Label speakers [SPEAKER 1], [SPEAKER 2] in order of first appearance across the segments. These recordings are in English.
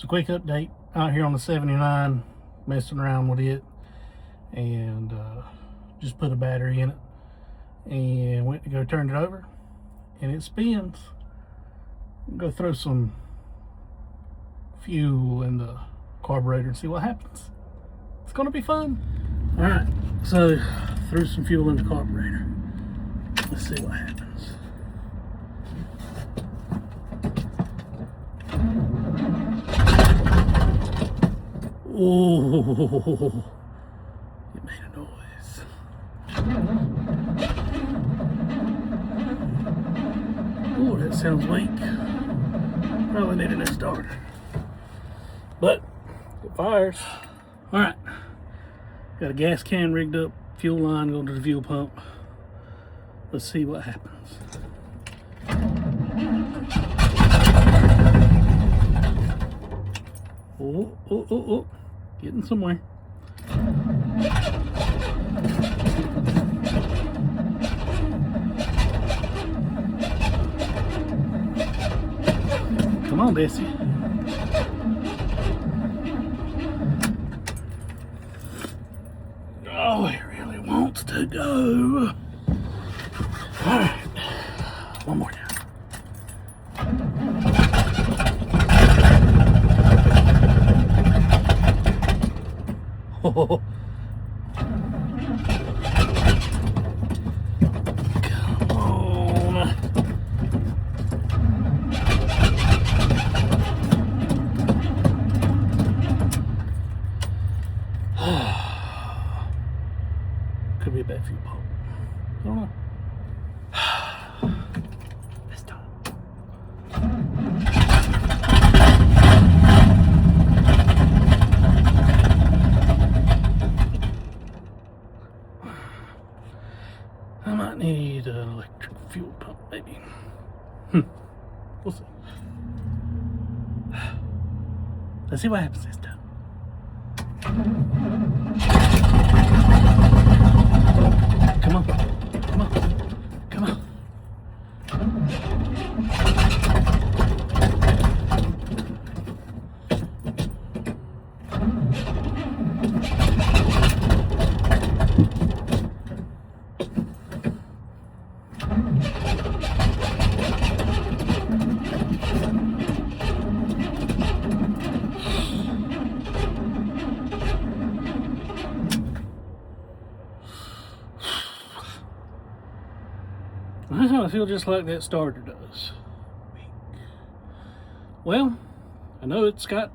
[SPEAKER 1] So quick update out here on the 79, messing around with it, and just put a battery in it and went to go turn it over and it spins. Go throw some fuel in the carburetor and see what happens. It's gonna be fun. All right, so threw some fuel in the carburetor. Let's see what happens. Oh, it made a noise. Oh, that sounds weak. Probably need a new starter. But it fires. All right, got a gas can rigged up, fuel line going to the fuel pump. Let's see what happens. Oh, getting somewhere. Come on, Bessie. Oh, it really wants to go. All right, one more time. Oh, come on. Could be a bad fuel pump. I don't know. This time. I might need an electric fuel pump, maybe. We'll see. Let's see what happens this time. Come on, come on, come on. I feel just like that starter does. Well, I know it's got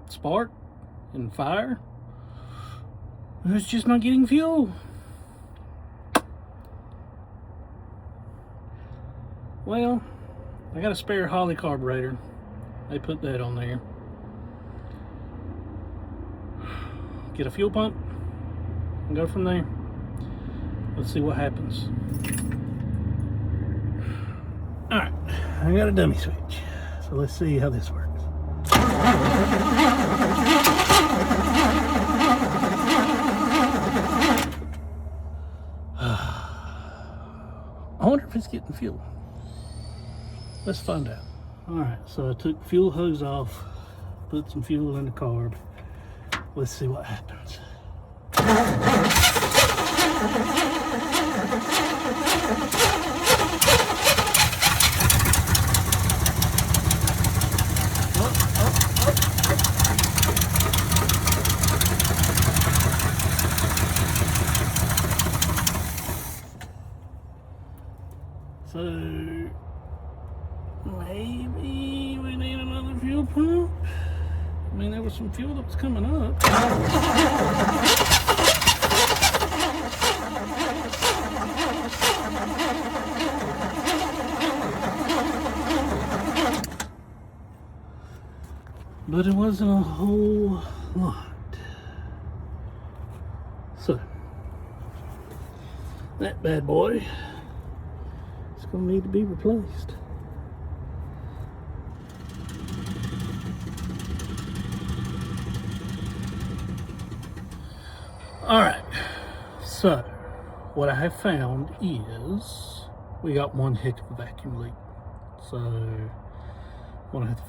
[SPEAKER 1] spark and fire. It's just not getting fuel. Well, I got a spare Holly carburetor. They put that on there. Get a fuel pump and go from there. Let's see what happens. All right, I got a dummy switch, so let's see how this works. I wonder if it's getting fuel. Let's find out. All right, so I took fuel hose off, put some fuel in the carb. Let's see what happens. So maybe we need another fuel pump. I mean, there was some fuel that was coming up. But it wasn't a whole lot. So that bad boy is going to need to be replaced. All right, so what I have found is we got one heck of a vacuum leak. So I'm gonna have to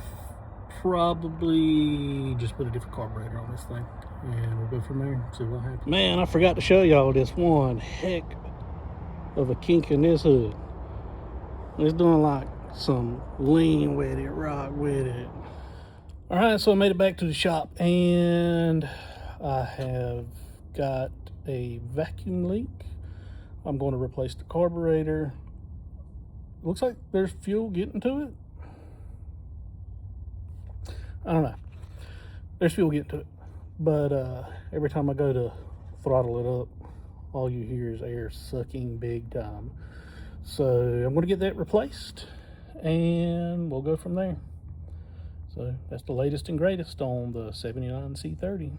[SPEAKER 1] probably just put a different carburetor on this thing, and we'll go from there and see what happens. Man, I forgot to show y'all this one heck of a kink in this hood. It's doing like some lean with it, rock with it. All right, so I made it back to the shop, and I have got a vacuum leak. I'm going to replace the carburetor. Looks like there's fuel getting to it. I don't know. There's fuel getting to it. But every time I go to throttle it up, all you hear is air sucking big time. So I'm going to get that replaced, and we'll go from there. So that's the latest and greatest on the 79 C30.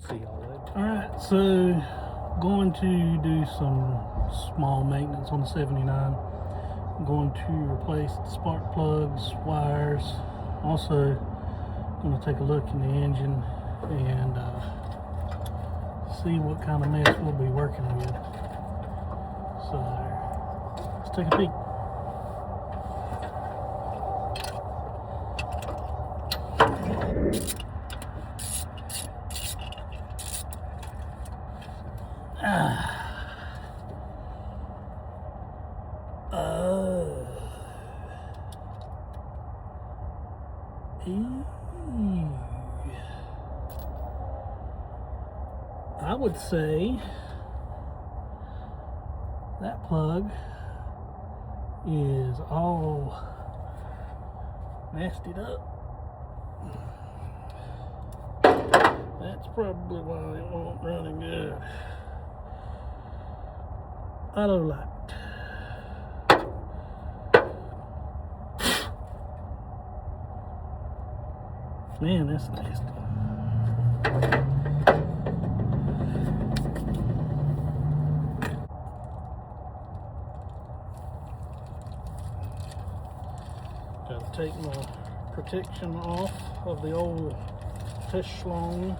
[SPEAKER 1] See y'all later. All right, so going to do some small maintenance on the 79. I'm going to replace the spark plugs, wires. Also going to take a look in the engine and see what kind of mess we'll be working with. So let's take a peek. I would say that plug is all nastied up. That's probably why it won't run good. Auto light. Man, that's nasty. Gotta take my protection off of the old test schlong.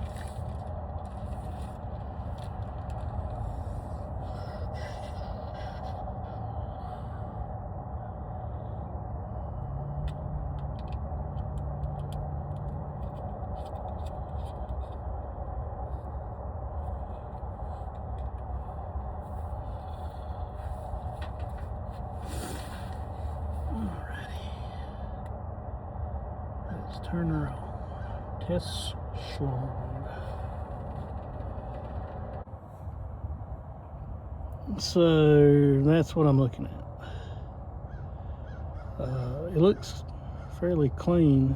[SPEAKER 1] Turn her on. Test schlong. So that's what I'm looking at. It looks fairly clean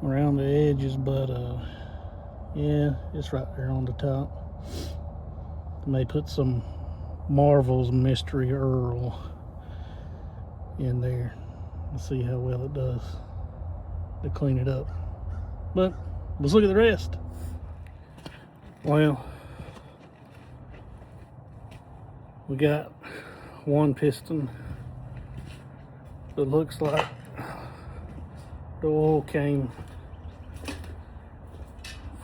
[SPEAKER 1] around the edges, but yeah, it's right there on the top. I may put some Marvel's Mystery Earl in there. Let's see how well it does to clean it up. But let's look at the rest. Well, we got one piston that looks like the oil came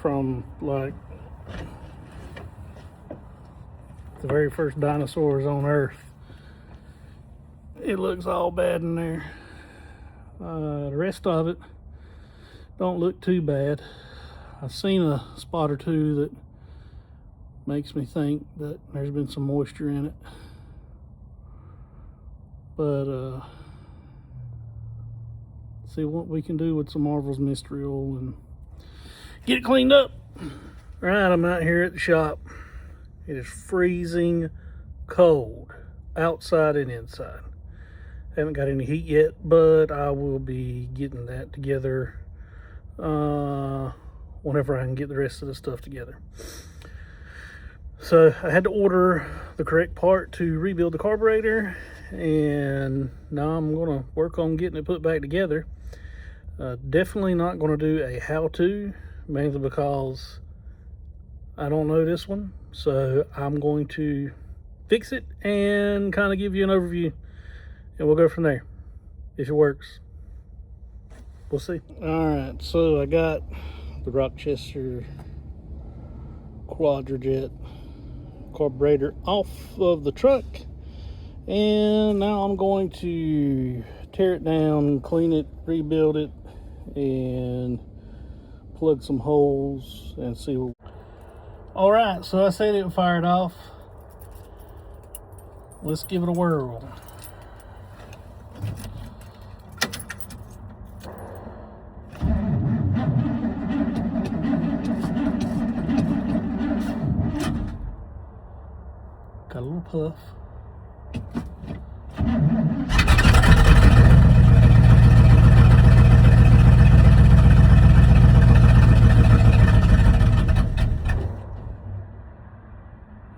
[SPEAKER 1] from like the very first dinosaurs on Earth. It looks all bad in there. The rest of it don't look too bad. I've seen a spot or two that makes me think that there's been some moisture in it. But see what we can do with some Marvel's Mystery Oil and get it cleaned up. All right, I'm out here at the shop. It is freezing cold outside and inside. Haven't got any heat yet, but I will be getting that together whenever I can get the rest of the stuff together. So I had to order the correct part to rebuild the carburetor, and now I'm going to work on getting it put back together. Definitely not going to do a how-to, mainly because I don't know this one. So I'm going to fix it and kind of give you an overview, and we'll go from there. If it works, we'll see. All right, so I got the Rochester Quadrajet carburetor off of the truck, and now I'm going to tear it down, clean it, rebuild it, and plug some holes and see what. All right, so I said it would fire it off. Let's give it a whirl. Got a little puff.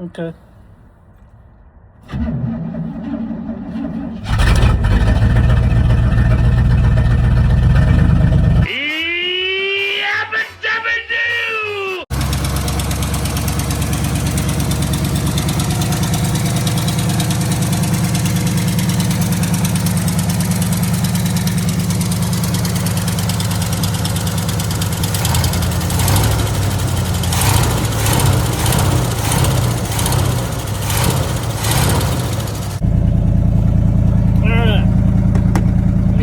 [SPEAKER 1] Okay.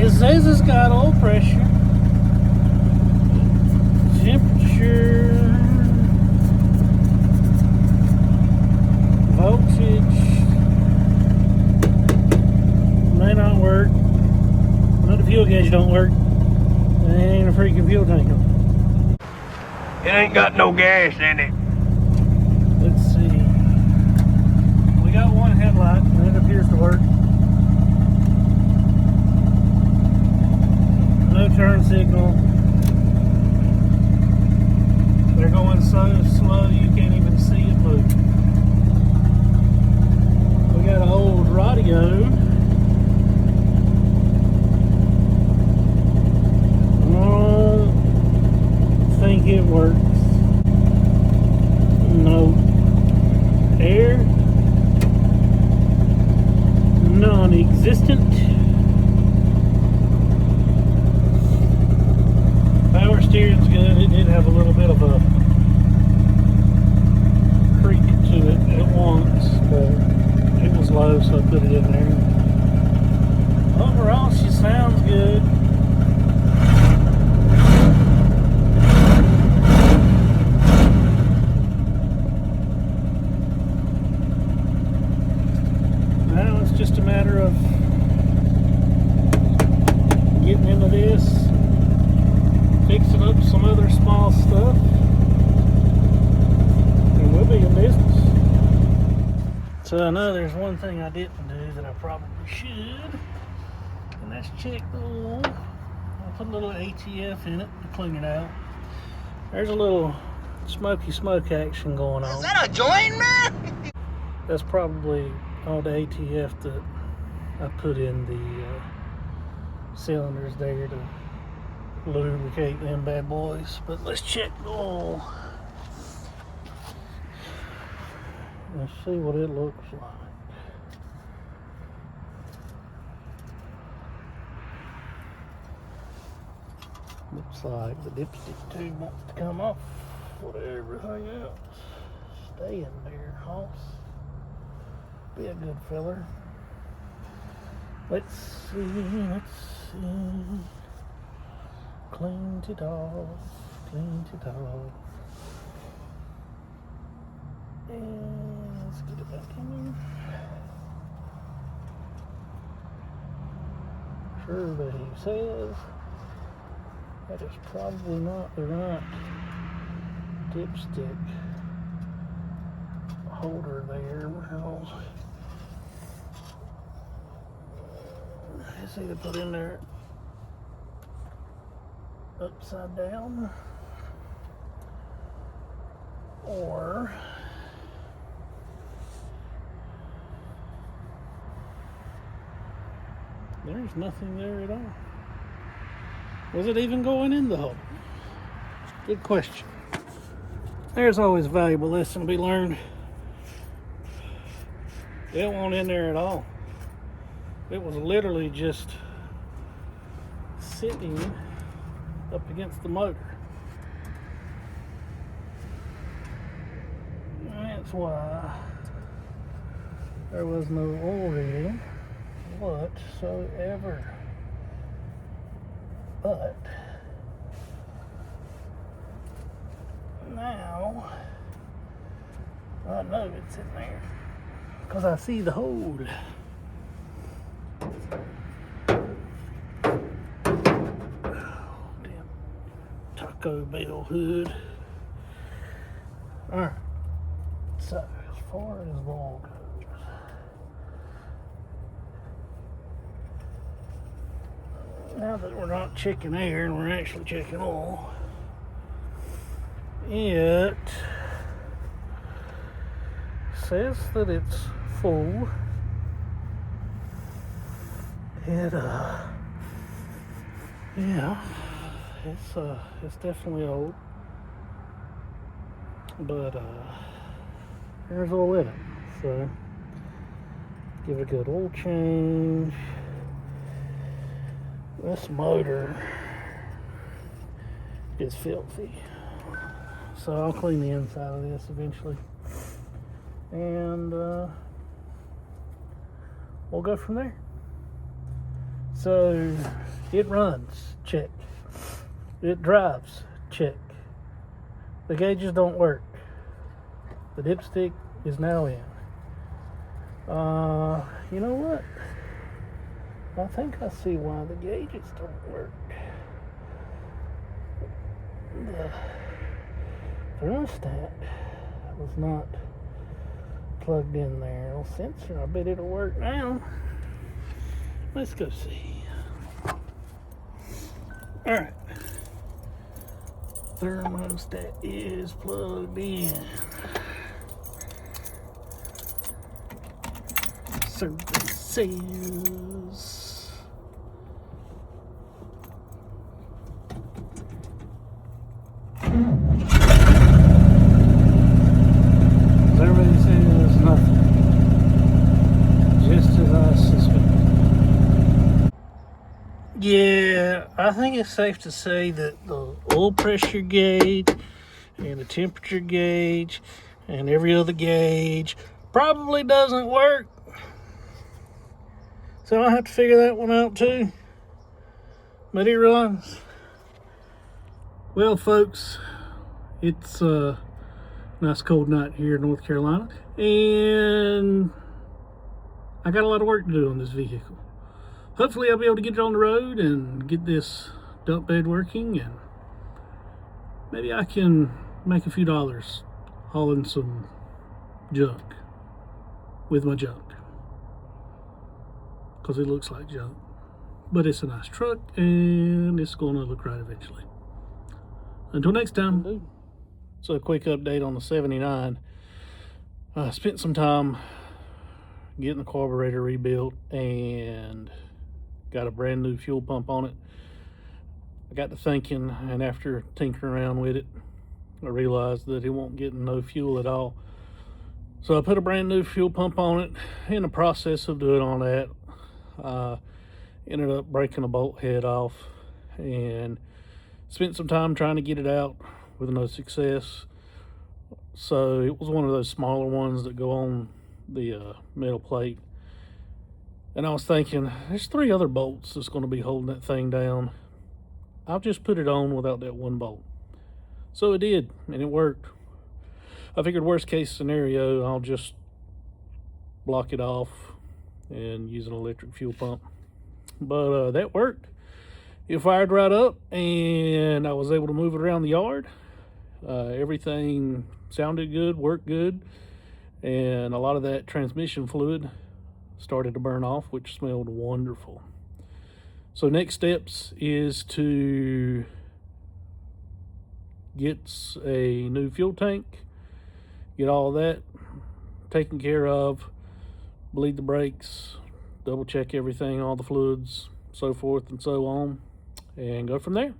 [SPEAKER 1] It says it's got oil pressure, temperature, voltage, may not work. But the fuel gauge don't work. There ain't a freaking fuel tank on it.
[SPEAKER 2] It ain't got no gas in it.
[SPEAKER 1] Let's see. We got one headlight and it appears to work. No turn signal. They're going so slow you can't even see it move. We got an old radio. I think it works. No. Air. Non-existent. Power steering's good. It did have a little bit of a creak to it at once, but it was low, so I put it in there. Overall, she sounds good. Now it's just a matter of getting into this, fixing up some other small stuff, and we'll be in business. So I know there's one thing I didn't do that I probably should, and that's check the oil. I'll put a little ATF in it to clean it out. There's a little smoky smoke action going on.
[SPEAKER 2] Is that a joint, man?
[SPEAKER 1] That's probably all the ATF that I put in the cylinders there to lubricate them bad boys. But let's check the oil. Let's see what it looks like. Looks like the dipstick tube wants to come off with everything else. Stay in there, Hoss. Be a good filler. Let's see. Cleaned it off. And let's get it back in there. Survey says that is probably not the right dipstick holder there. Well, it's either put in there upside down or there's nothing there at all. Was it even going in the hole? Good question. There's always a valuable lesson to be learned. It wasn't in there at all. It was literally just sitting up against the motor. That's why there was no oil reading whatsoever. but now I know it's in there because I see the hole. Oh, damn Taco Bell hood. All right, so as far as oil goes, now that we're not checking air and we're actually checking oil, it says that it's full. It yeah, it's definitely old, but there's oil in it, so give it a good oil change. This motor is filthy, so I'll clean the inside of this eventually, and we'll go from there. So it runs, check. It drives, check. The gauges don't work. The dipstick is now in. You know what? I think I see why the gauges don't work. The thermostat was not plugged in there. Little sensor, I bet it'll work now. Let's go see. All right. Thermostat is plugged in. Services. Everybody says nothing. Just as I suspected. Yeah, I think it's safe to say that the oil pressure gauge and the temperature gauge and every other gauge probably doesn't work. So I have to figure that one out too. But it runs. Well, folks, it's a nice cold night here in North Carolina, and I got a lot of work to do on this vehicle. Hopefully I'll be able to get it on the road and get this dump bed working, and maybe I can make a few dollars hauling some junk with my junk, because it looks like junk, but it's a nice truck and it's going to look right eventually. Until next time. So a quick update on the 79. I spent some time getting the carburetor rebuilt and got a brand new fuel pump on it. I got to thinking, and after tinkering around with it, I realized that it won't get no fuel at all. So I put a brand new fuel pump on it. In the process of doing all that, ended up breaking a bolt head off and spent some time trying to get it out with no success. So it was one of those smaller ones that go on the metal plate. And I was thinking, there's 3 other bolts that's going to be holding that thing down. I'll just put it on without that one bolt. So it did, and it worked. I figured worst case scenario, I'll just block it off and use an electric fuel pump. But that worked. It fired right up, and I was able to move it around the yard. Everything sounded good, worked good, and a lot of that transmission fluid started to burn off, which smelled wonderful. So next steps is to get a new fuel tank, get all of that taken care of, bleed the brakes, double check everything, all the fluids, so forth and so on, and go from there.